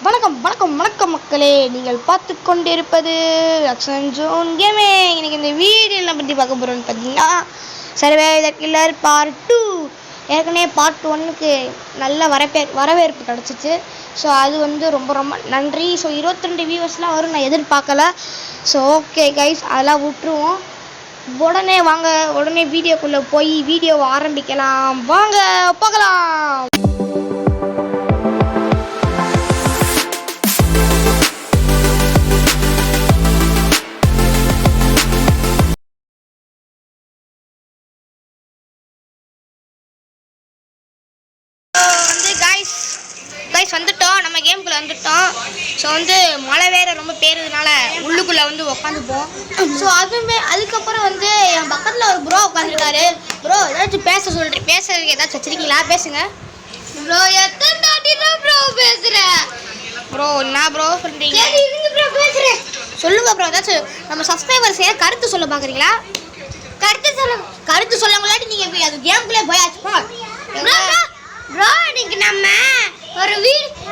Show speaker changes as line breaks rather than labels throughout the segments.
வணக்கம் வணக்கம் வணக்கம் மக்களே, நீங்கள் பார்த்து கொண்டிருப்பது ஆக்ஷன் ஜோன் கேமிங். இன்னைக்கு இந்த வீடியோ என்ன பற்றி பார்க்க போகிறோம்னு பார்த்தீங்கன்னா, சர்வே த கில்லர் பார்ட் 2. ஏற்கனவே பார்ட் 1க்கு நல்ல வரவேற்பு கிடச்சிச்சு. ஸோ அது வந்து ரொம்ப ரொம்ப நன்றி. ஸோ 22 வியூவர்ஸ்லாம் வரும் நான் எதிர்பார்க்கல. ஸோ ஓகே கைஸ், அதெல்லாம் விட்டுருவோம். உடனே வீடியோக்குள்ளே போய் வீடியோவை ஆரம்பிக்கலாம். வாங்க பார்க்கலாம். வந்துட்டோம், நம்ம கேமுக்குள்ளே வந்துட்டோம். ஸோ வந்து மழை வேறு ரொம்ப பெய்யறதுனால உள்ளுக்குள்ளே வந்து உட்காந்துப்போம். ஸோ அதுக்கப்புறம் வந்து என் பக்கத்தில் ஒரு ப்ரோ உட்காந்துருக்காரு. ப்ரோ ஏதாச்சும் பேசுறதுக்கு ஏதாச்சும் வச்சிருக்கீங்களா? பேசுங்க ப்ரோ. எத்தனை தாட்டி தான் ப்ரோ பேசுகிறேன் ப்ரோ? என்ன ப்ரோ சொல்கிறீங்க? பேசுகிறேன் சொல்லுங்க ப்ரோ. ஏதாச்சும் நம்ம சப்ஸ்கிரைபர்ஸ் கருத்து சொல்ல பார்க்குறீங்களா? கருத்து சொல்லங்களாட்டி நீங்கள் அது கேமுக்குள்ளே போயாச்சு ப்ரோ. இன்னைக்கு நம்ம ஒரு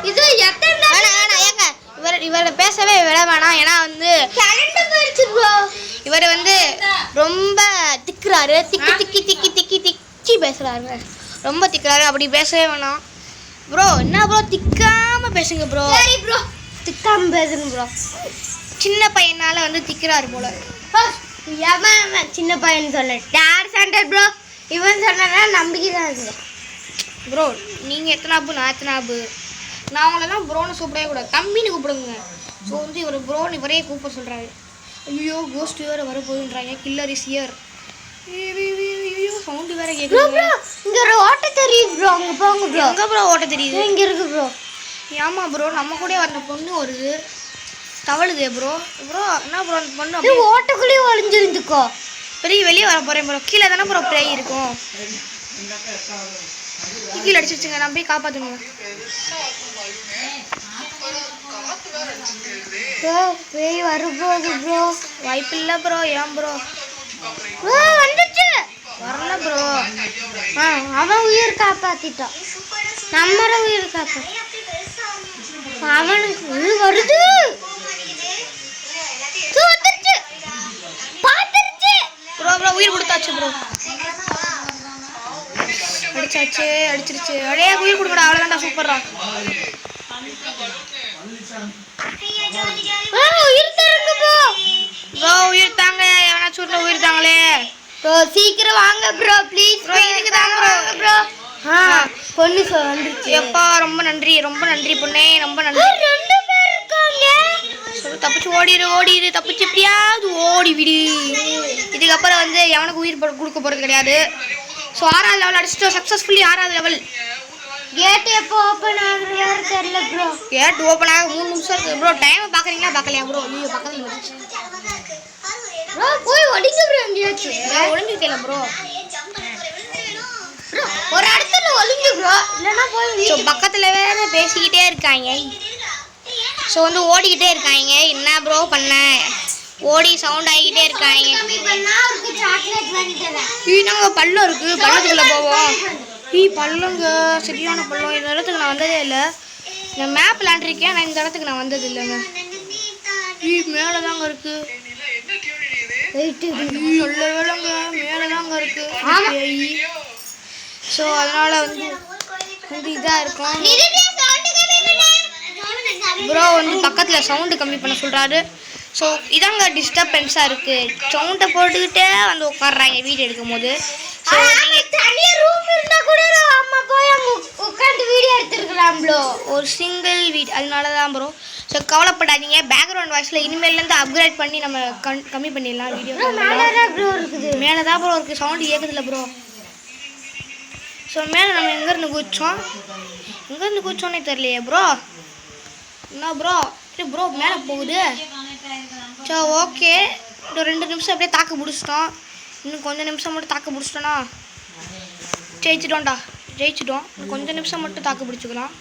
இது எத்தனை ஏங்க இவரை பேசவே விட வேணாம். ஏன்னா வந்து இவர் வந்து ரொம்ப திக்குறாரு, திக்கி பேசுறாரு, ரொம்ப திக்குறாரு. அப்படி பேசவே வேணாம் ப்ரோ. என்ன ப்ரோ திக்காம பேசுங்க ப்ரோ. சரி ப்ரோ, திக்காம பேசுங்க ப்ரோ. சின்ன பையனால வந்து திக்குறாரு போல. சின்ன பையன் சொன்ன டார் சென்டர் ப்ரோ. இவன் சொன்னா நம்பிக்கை தான் இருக்கு ப்ரோ. நீங்கள் எத்தனாப்பு நான் எத்தனாப்பு? நான் அவங்கள தான் ப்ரோன்னு கூப்பிடவே கூடாது, தம்பின்னு கூப்பிடுங்க. ஸோ வந்து இவர் ப்ரோன்னு இவரே கூப்பிட சொல்கிறாரு. ஐயோ கோஸ்ட் வேறு வரப்போகுதுன்றாங்க. Killer is here. ஐயோ சவுண்டு வேறு கேட்குது. இங்கே ஒரு ஓட்ட தெரியுது ப்ரோ. அங்கே போங்க ப்ரோ. எங்கே ப்ரோ ஓட்ட தெரியுது? இங்கே இருக்குது ப்ரோ. ஆமாம் ப்ரோ, நம்ம கூட வர பொண்ணு வருது, தவழுதே ப்ரோ. ப்ரோ என்ன ப்ரோ அந்த பொண்ணு அப்படியே ஓட்டக்குள்ளேயே ஒளிஞ்சிருந்துக்கோ. பெரிய வெளியே வர போகிறேன் ப்ரோ. கீழே தானே ப்ரோ ப்ரே இருக்கும். கீழே அடிச்சிருச்சுங்க, நான் போய் காப்பாற்றுங்க. பேய் வரும்போது ப்ரோ வாய்ப்பு இல்லை ப்ரோ. ஏன் ப்ரோ? வந்துச்சு வரல ப்ரோ. அவன் உயிர் காப்பாற்றிட்டான், நம்மள உயிர் காப்பாற்ற. அவனுக்கு வருது ப்ரோ. ப்ரோ உயிர் கொடுத்தாச்சு ப்ரோ. அடிச்சிருச்சு. அடே உயிர் கொடுக்கடா. அவ்வளோதான்டா, சூப்பர்ரா. உயிர் தாங்க. எவனாச்சும் உயிர் தாங்களே ப்ரோ. சீக்கிரம் வாங்க ப்ரோ ப்ளீஸ் ப்ரோ. இதுக்கு தாங்க ப்ரோ. பொண்ணு வந்துருச்சு. எப்பா ரொம்ப நன்றி பொண்ணே, ரொம்ப நன்றி. ரெண்டு பேர் இருக்காங்க. தப்பிச்சு ஓடிடு தப்பிச்சு எப்படியாவது ஓடி விடு. இதுக்கப்புறம் வந்து எவனுக்கு உயிர் கொடுக்க போகிறது கிடையாது. ஸோ 6வது லெவல் அடிச்சிட்டோம் சக்ஸஸ்ஃபுல்லி. 6வது லெவல். கேட் எப்போ ஓப்பன் ஆகுது வேறு தெரியல ப்ரோ. கேட் ஓப்பன் ஆக 3 நிமிஷம் இருக்குது ப்ரோ. டைமை பார்க்குறீங்களா பார்க்கலையா ப்ரோ? ஐயோ பக்கத்தில் வந்துச்சு ப்ரோ. போய் ஒடிங்க ப்ரோ. எங்கேயாச்சும் ஒளிஞ்சுக்கல ப்ரோ. ஒரு இடத்துல ஒளிஞ்சு ப்ரோ, இல்லைன்னா போய். ஸோ பக்கத்தில் வேறு பேசிக்கிட்டே இருக்காங்க. ஸோ வந்து ஓடிக்கிட்டே இருக்காங்க. என்ன ப்ரோ பண்ண? ஓடி சவுண்ட் ஆகிக்கிட்டே இருக்காங்க. நாங்கள் பள்ளம் இருக்குது, பள்ளத்துக்குள்ளே போவோம். பள்ளங்க சரியான பள்ளம். இந்த இடத்துக்கு நான் வந்ததே இல்லை. நான் மேப் விளாண்டுருக்கேன், நான் இந்த இடத்துக்கு நான் வந்தது இல்லைங்க. மேலே தாங்க இருக்குது. நல்ல வேலைங்க, மேலே தாங்க இருக்குது. ஸோ அதனால் வந்து இதாக இருக்கும் ப்ரோ. வந்து பக்கத்தில் சவுண்டு கம்மி பண்ண சொல்கிறாரு. ஸோ இதாங்க டிஸ்டர்பன்ஸாக இருக்குது. சவுண்டை போட்டுக்கிட்டே வந்து உட்காடுறாங்க வீடியோ எடுக்கும் போது. ஸோ தனியாக ரூம் இருந்தால் கூட அம்மா போய் அங்கே உட்காந்து வீடியோ எடுத்துருக்கலாம் ப்ரோ. ஒரு சிங்கிள் வீடியோ, அதனால தான் ப்ரோ. ஸோ கவலைப்படாதீங்க, பேக்ரவுண்ட் வாய்ஸில் இனிமேலேருந்து அப்கிரேட் பண்ணி நம்ம கம்மி பண்ணிடலாம் வீடியோ. மேலே தான் ப்ரோ இருக்குது, சவுண்டு கேட்குதில்ல ப்ரோ. ஸோ மேலே நம்ம எங்கேருந்து குதிச்சோன்னே தெரியலையே ப்ரோ. என்ன ப்ரோ? ப்ரோ மேலே போகுது. ஸோ ஓகே, ஒரு 2 நிமிஷம் அப்படியே தாக்கு பிடிச்சிட்டோம். இன்னும் கொஞ்சம் நிமிஷம் மட்டும் தாக்கு பிடிச்சிட்டோன்னா ஜெயிச்சிட்டோம். இன்னும் கொஞ்சம் நிமிஷம் மட்டும் தாக்கு பிடிச்சிக்கலாம்.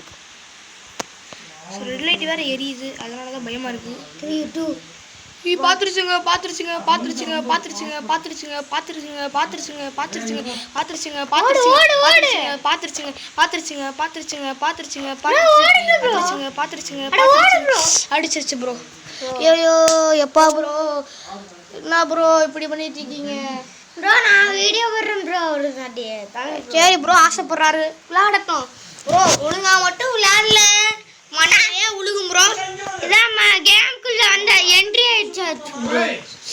ஸோ ரெட் லைட் வேறு எரியுது, அதனால தான் பயமாக இருக்குது. 3, 2 பாத்துருச்சுங்க பாத்துருச்சுங்க பாத்துருச்சுங்க பாத்துருச்சுங்க பாத்துருச்சுங்க பாத்துருச்சுங்க பாத்துருச்சுங்க பாத்துருச்சுங்க பாத்துருச்சுங்க பாத்துருச்சுங்க பாத்துருச்சுங்க பாத்துருச்சுங்க பாத்துருச்சுங்க பாத்துருச்சுங்க பாத்துருச்சுங்க பாத்துருச்சுங்க அடிச்சிருச்சு ப்ரோ. ஐயோ எப்பா ப்ரோ என்ன ப்ரோ இப்படி பண்ணிட்டு இருக்கீங்க
ப்ரோ? நான் வீடியோ போடுறேன் ப்ரோ.
சரி ப்ரோ ஆசைப்படுறாரு விளையாடட்டும் ப்ரோ. ஒழுங்கா மட்டும் விளையாடல மண்ணே உழுகும் ப்ரோ.
இதான் கேம்குள்ள அந்த என்ட்ரி ஆயிடுச்சு ப்ரோ.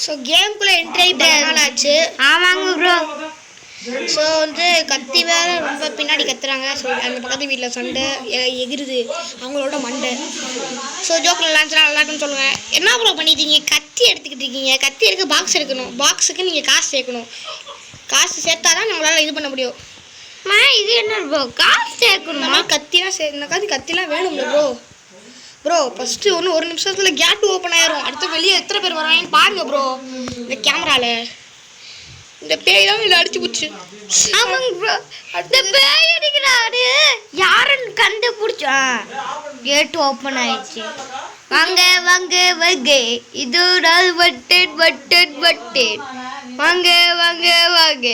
ஸோ கேம்குள்ளே என்ட்ரி ஆகி ஆச்சு.
ஆமாங்க ப்ரோ.
ஸோ வந்து கத்தி வேற ரொம்ப பின்னாடி கத்துறாங்க. ஸோ அந்த பக்கத்து வீட்டில் சண்டை எகிருது அவங்களோட மண்டை. ஸோ ஜோக்கில் விளாண்டுனா நல்லா இருக்குன்னு சொல்லுவேன். என்ன ப்ரோ பண்ணிட்டீங்க? கத்தி எடுத்துக்கிட்டு இருக்கீங்க. கத்தி எடுக்க பாக்ஸ் எடுக்கணும். பாக்ஸுக்கு நீங்கள் காசு சேர்க்கணும். காசு சேர்த்தா தான் நம்மளால் இது பண்ண முடியும்.
இது என்ன ப்ரோ காசு சேர்க்கணுமா?
கத்திலாம் கத்திலாம் வேணும்ல ப்ரோ. ப்ரோ ஃபஸ்ட்டு ஒரு நிமிஷத்தில் கேட் ஓப்பன் ஆயிரும். அடுத்து வெளியே எத்தனை பேர் வராங்கன்னு பாருங்க ப்ரோ. இந்த கேமராவில் இந்த பேய் தான் இதில் அடிச்சு போச்சு.
ஆமாங்க ப்ரோ. அந்த பேய் அடிக்கிறாரு யாருன்னு கண்டுபிடிச்சா கேட் ஓப்பன் ஆயிடுச்சு. வாங்க வாங்க வாங்க இது நாள் வட்டேன் வட்டேன் வட்டேன் வாங்க வாங்க வாங்க.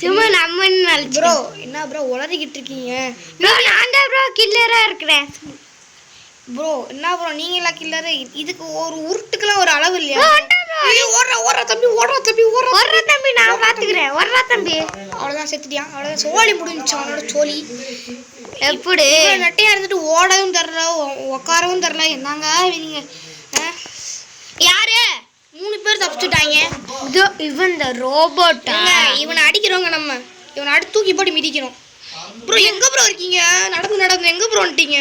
சும்மா நம்ம
ப்ரோ என்ன ப்ரோ உளறிக்கிட்டு இருக்கீங்க
ப்ரோ? நான் தான் ப்ரோ கில்லராக இருக்கிறேன்
ப்ரோ. என்ன ப்ரோ நீங்களா கில்லரு? இதுக்கு ஒரு உருட்டுக்கெல்லாம் ஒரு அளவு இல்லையா? ஓடுற தம்பி ஓடுற தம்பி
ஓடுற தம்பி நான் பார்த்துக்கிறேன். ஓடுற தம்பி
அவ்வளோதான் செத்துட்டியான். அவ்வளோதான் சோழி முடிஞ்சிச்சு அவனோட சோழி.
எப்படி
நட்டையா இருந்துட்டு ஓடவும் தரல உட்காரவும் தரல. என்னங்க நீங்க
யாரு
3 பேர் தப்பிச்சுட்டாங்க.
இவன் இந்த ரோபோட்டா?
இவனை அடிக்கிறவங்க நம்ம. இவனை அடி தூக்கி போட்டு மிதிக்கணும். ப்ரோ எங்க ப்ரோ இருக்கீங்க? நடந்து எங்க ப்ரோ வந்துட்டீங்க?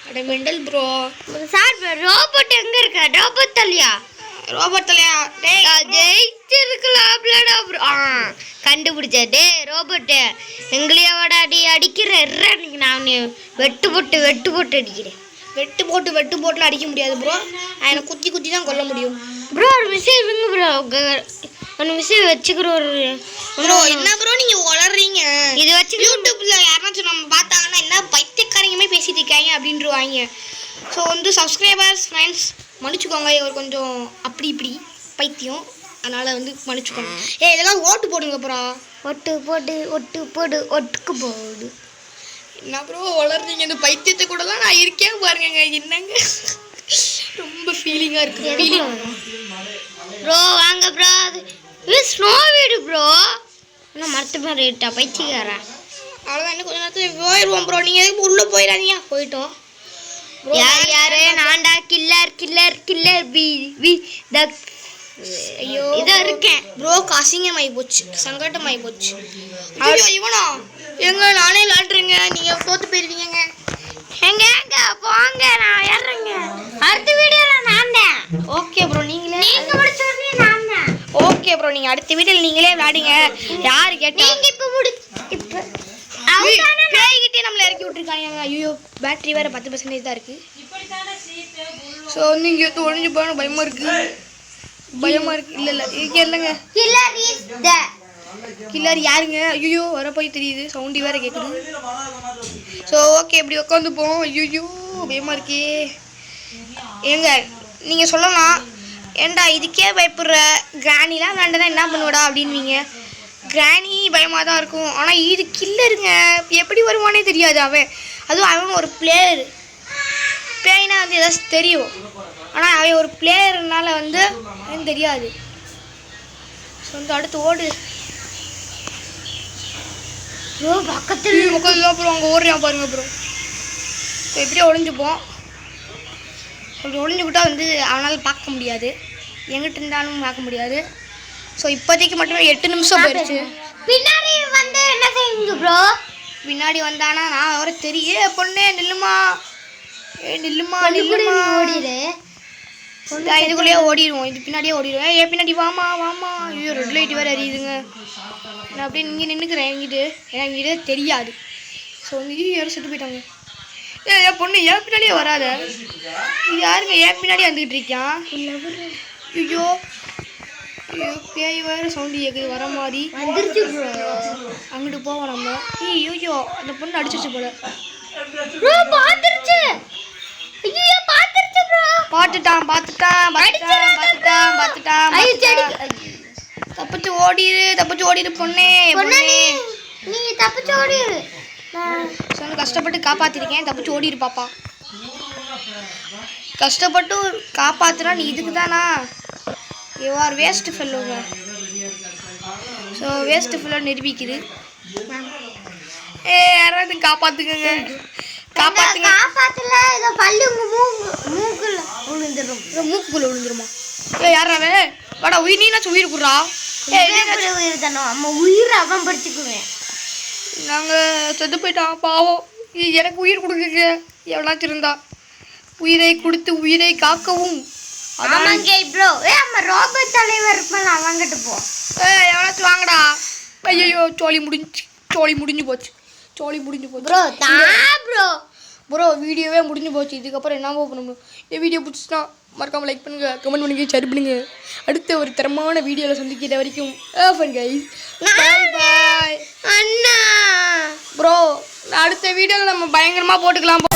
அட மெண்டல் ப்ரோ.
சார் ரோபோட் எங்க இருக்கா? ரோபோட் தலையா?
ரோபோட் தலையா?
ஜெயிச்சிருக்கலாம்லடா ப்ரோ. கண்டுபிடிச்ச டே ரோபோட்டு எங்களையா வாடாடி அடிக்கிற நான் வெட்டு போட்டு அடிக்கிறேன்.
வெட்டு போட்டுலாம் அடிக்க முடியாது ப்ரோ. அவனை குத்தி தான் கொல்ல முடியும்
ப்ரோ. ஒரு விஷயம் இருங்க ப்ரோ. ஒரு விஷயம் வச்சுக்கிற ஒரு
ப்ரோ. என்ன ப்ரோ நீங்க வளர்றீங்க?
இது வச்சு
யூடியூப்ல யாராச்சும் நம்ம பார்த்தாங்கன்னா என்ன பைத்தியக்காரங்கமே பேசிட்டு இருக்காங்க அப்படின்றவாங்க. ஸோ வந்து சப்ஸ்கிரைபர்ஸ் ஃப்ரெண்ட்ஸ் மன்னிச்சுக்கோங்க. இவர் கொஞ்சம் அப்படி இப்படி பைத்தியம். அதனால் வந்து மன்னிச்சுக்கோங்க. இதெல்லாம் ஓட்டு போடுங்க ப்ரோ.
ஒட்டுக்கு போடு.
என்ன ப்ரோ வளர்றீங்க? இந்த பைத்தியத்தை கூடலாம் நான் இருக்கேன் பாருங்க. என்னங்க ரொம்ப ஃபீலிங்காக இருக்குது
ப்ரோ. வாங்க ப்ரோ. இது ஸ்னோ வீடு ப்ரோ. இன்னும் மரத்து மாதிரி ரேட்டா பைத்தியக்காரன்.
அவ்வளோதான் இன்னும் கொஞ்சம் நேரத்தில் போயிடுவோம் ப்ரோ. நீங்கள் எதுக்கு உள்ளே போயிடாதீங்க. போயிட்டோம்.
யாரு நான்டா கில்லர் பி ஐயோ இதோ இருக்கேன்
ப்ரோ. அசிங்கமாகி போச்சு, சங்கட்டமாகி போச்சு. ஐயோ இவனா எங்க? நானே விளாண்டுருங்க. நீங்கள் தோற்று போயிடுவீங்க.
எங்க போங்க நான் ஏறுறேங்க. அடுத்த வீடியோல நான் தான்.
Okay bro. நீங்க
முடிச்சோடனே நான் தான்.
Okay bro. நீங்கள் அடுத்த வீடியோவில் நீங்களே விளாடுங்க. யாரு கேட்டா?
நீங்கள் இப்போ
பேய்கிட்டே நம்மளை இறக்கி விட்டுருக்காங்க. ஐயோ பேட்டரி வேறு 10% தான் இருக்குது. ஸோ வந்து இங்கே எடுத்து ஒழிஞ்சு போகணும். பயமாக இருக்குது. இல்லை இங்கே இல்லைங்க. கில்லர் யாருங்க? ஐயோ வர போய் தெரியுது. சவுண்டு வேறு கேட்குது. ஸோ ஓகே இப்படி உட்காந்துப்போம். ஐயோ பயமாக இருக்கே. ஏங்க நீங்கள் சொல்லலாம் ஏண்டா இதுக்கே பயப்படுற கிராணிலாம் வேண்டதான் என்ன பண்ணுவடா அப்படின்வீங்க. கிராணி பயமாக தான் இருக்கும். ஆனால் இது கில்லருங்க. எப்படி வருவானே தெரியாது அவன். அதுவும் அவன் ஒரு பிளேயர். பேய்னா வந்து ஏதாச்சும் தெரியும். ஆனால் அவன் ஒரு பிளேயர்னால வந்து எனக்கு தெரியாது. ஸோ வந்து அடுத்து ஓடு
ப்ரோ. பக்கத்தில்
தான் ப்ரோ. அங்கே ஓடுறான் பாருங்க ப்ரோ. ஸோ இப்படியே ஒழிஞ்சுப்போம். அப்படி ஒழிஞ்சுக்கிட்டா வந்து அவனால் பார்க்க முடியாது. எங்கிட்ட இருந்தாலும் பார்க்க முடியாது. ஸோ இப்போதைக்கு மட்டுமே 8 நிமிஷம் போயிடுச்சு.
பின்னாடி வந்து என்ன செய்யுங்க ப்ரோ?
பின்னாடி வந்தானா நான் வர தெரிய பொண்ணே நில்லுமா
ஓடிடு.
இதுக்குள்ளேயே ஓடிடுவோம். இது பின்னாடியே ஓடிடுவேன். பின்னாடி வாமா. ஐயோ ரெட் லைட் வேறு எரியுதுங்க. நான் அப்படியே இங்கே நின்றுக்கிறேன். என்கிட்ட தெரியாது. ஸோ வந்து யாரும் சுட்டு போயிட்டாங்க. என் பொண்ணு பின்னாடியே வராத. இது யாருங்க பின்னாடியே வந்துக்கிட்டு இருக்கான்? ஐயோ பேய் வேறு சவுண்டு கேட்குது வர மாதிரி.
வந்துருச்சு ப்ரோ.
அங்கிட்டு போவோம் நம்ம. ஐயோ அந்த பொண்ணு அடிச்சிருச்சு போல.
ப்ரோ பாத்துருச்சு. ஐயோ பாத்துருச்சு ப்ரோ.
பார்த்துட்டான் தப்பிச்சு ஓடிடு பொண்ணே
நீ தப்பிச்சு ஓடிடு.
சொன்ன கஷ்டப்பட்டு காப்பாத்திருக்கேன், தப்பிச்சு ஓடிடு பாப்பா. கஷ்டப்பட்டு காப்பாத்துறா நீ இதுக்கு தானா? யூ ஆர் வேஸ்ட் ஃபெல்லோங்க. ஸோ வேஸ்ட் ஃபெல்லோ நிரூபிக்குது. யாராவது காப்பாத்துக்கங்க.
காப்பாத்துல இத பல்லு மூக்குல
விழுந்துருமா? யாராவே வாடா உயிர் நீனாச்சும் உயிர் குடுறா.
உயிர் தானோ அம்மா உயிர் அவன் படிச்சுக்குவேன்.
நாங்கள் செத்து போயிட்டான் பாவம். எனக்கு உயிர் கொடுக்குங்க எவனாச்சும் இருந்தா. உயிரை கொடுத்து உயிரை காக்கவும்.
ஆமாங்க ப்ரோ. அம்மா ரோபோட் தலைவர் இருப்பான், அவங்கிட்ட போ.
எவனாச்சும் வாங்கடா. ஐயோ சோழி முடிஞ்சு போச்சு. ப்ரோ வீடியோவே முடிஞ்சு போச்சு. இதுக்கப்புறம் என்னவோ பண்ணணும். என் வீடியோ பிடிச்சிச்சுன்னா மறக்காமல் லைக் பண்ணுங்க, கமெண்ட் பண்ணுங்க, ஷேர் பண்ணுங்க. அடுத்த ஒரு தரமான வீடியோவில் சந்திக்கிற வரைக்கும் பாய்
அண்ணா.
ப்ரோ அடுத்த வீடியோவில் நம்ம பயங்கரமாக போட்டுக்கலாம்.